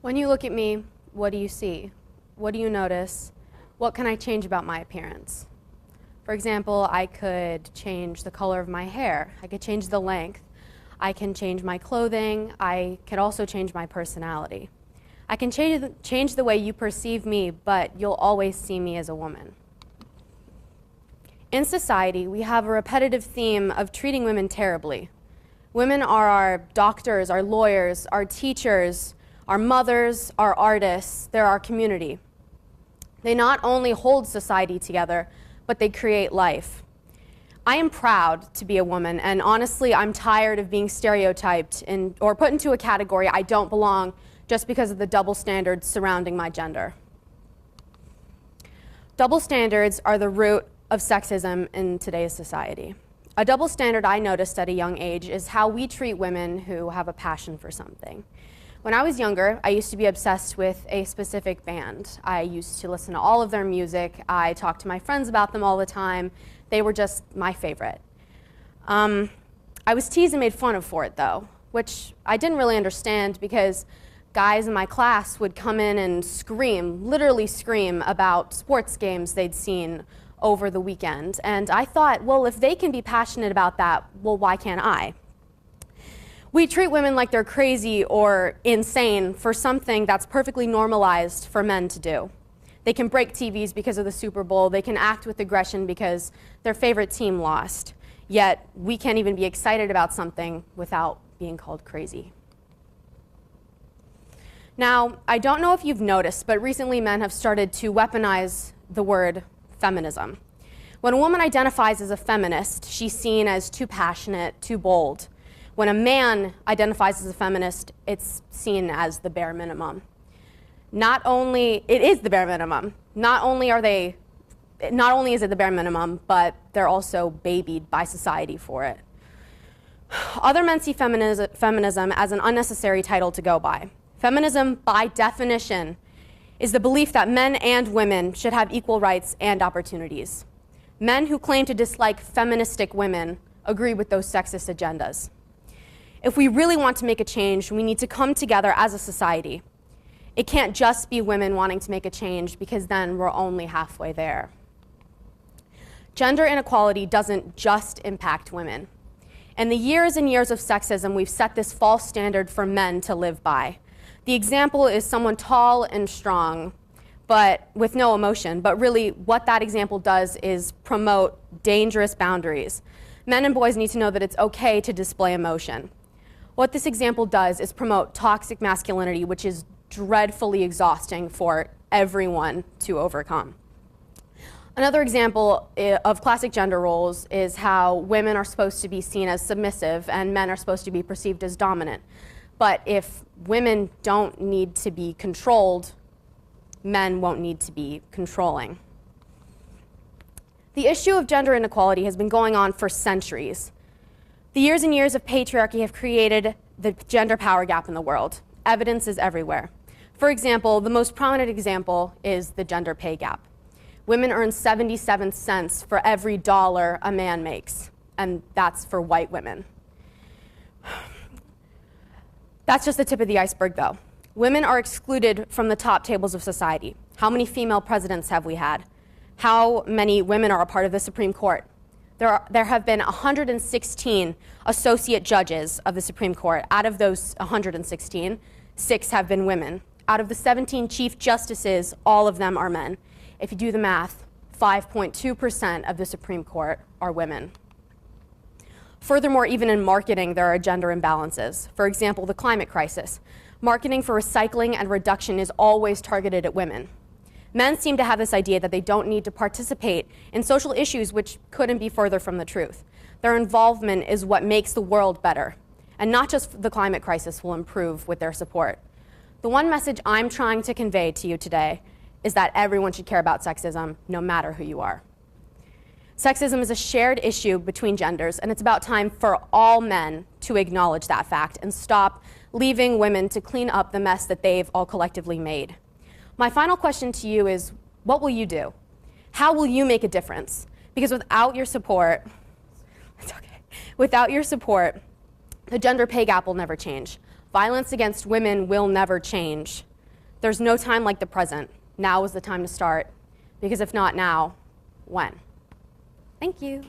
When you look at me, what do you see? What do you notice? What can I change about my appearance? For example, I could change the color of my hair. I could change the length. I can change my clothing. I could also change my personality. I can change the way you perceive me, but you'll always see me as a woman. In society, we have a repetitive theme of treating women terribly. Women are our doctors, our lawyers, our teachers, our mothers, our artists, they're our community. They not only hold society together, but they create life. I am proud to be a woman, and honestly, I'm tired of being stereotyped or put into a category I don't belong just because of the double standards surrounding my gender. Double standards are the root of sexism in today's society. A double standard I noticed at a young age is how we treat women who have a passion for something. When I was younger, I used to be obsessed with a specific band. I used to listen to all of their music. I talked to my friends about them all the time. They were just my favorite. I was teased and made fun of for it, though, which I didn't really understand because guys in my class would come in and scream, literally scream, about sports games they'd seen over the weekend. And I thought, well, if they can be passionate about that, well, why can't I? We treat women like they're crazy or insane for something that's perfectly normalized for men to do. They can break TVs because of the Super Bowl. They can act with aggression because their favorite team lost. Yet we can't even be excited about something without being called crazy. Now, I don't know if you've noticed, but recently men have started to weaponize the word feminism. When a woman identifies as a feminist, she's seen as too passionate, too bold. When a man identifies as a feminist, it's seen as the bare minimum. It is the bare minimum. Not only is it the bare minimum, but they're also babied by society for it. Other men see feminism as an unnecessary title to go by. Feminism, by definition, is the belief that men and women should have equal rights and opportunities. Men who claim to dislike feministic women agree with those sexist agendas. If we really want to make a change, we need to come together as a society. It can't just be women wanting to make a change because then we're only halfway there. Gender inequality doesn't just impact women. In the years and years of sexism, we've set this false standard for men to live by. The example is someone tall and strong, but with no emotion. But really, what that example does is promote dangerous boundaries. Men and boys need to know that it's okay to display emotion. What this example does is promote toxic masculinity, which is dreadfully exhausting for everyone to overcome. Another example of classic gender roles is how women are supposed to be seen as submissive and men are supposed to be perceived as dominant. But if women don't need to be controlled, men won't need to be controlling. The issue of gender inequality has been going on for centuries. The years and years of patriarchy have created the gender power gap in the world. Evidence is everywhere. For example, the most prominent example is the gender pay gap. Women earn 77 cents for every dollar a man makes, and that's for white women. That's just the tip of the iceberg, though. Women are excluded from the top tables of society. How many female presidents have we had? How many women are a part of the Supreme Court? There have been 116 associate judges of the Supreme Court. Out of those 116, 6 have been women. Out of the 17 chief justices, all of them are men. If you do the math, 5.2% of the Supreme Court are women. Furthermore, even in marketing, there are gender imbalances. For example, the climate crisis. Marketing for recycling and reduction is always targeted at women. Men seem to have this idea that they don't need to participate in social issues which couldn't be further from the truth. Their involvement is what makes the world better, and not just the climate crisis will improve with their support. The one message I'm trying to convey to you today is that everyone should care about sexism, no matter who you are. Sexism is a shared issue between genders, and it's about time for all men to acknowledge that fact and stop leaving women to clean up the mess that they've all collectively made. My final question to you is, what will you do? How will you make a difference? Because without your support, the gender pay gap will never change. Violence against women will never change. There's no time like the present. Now is the time to start. Because if not now, when? Thank you.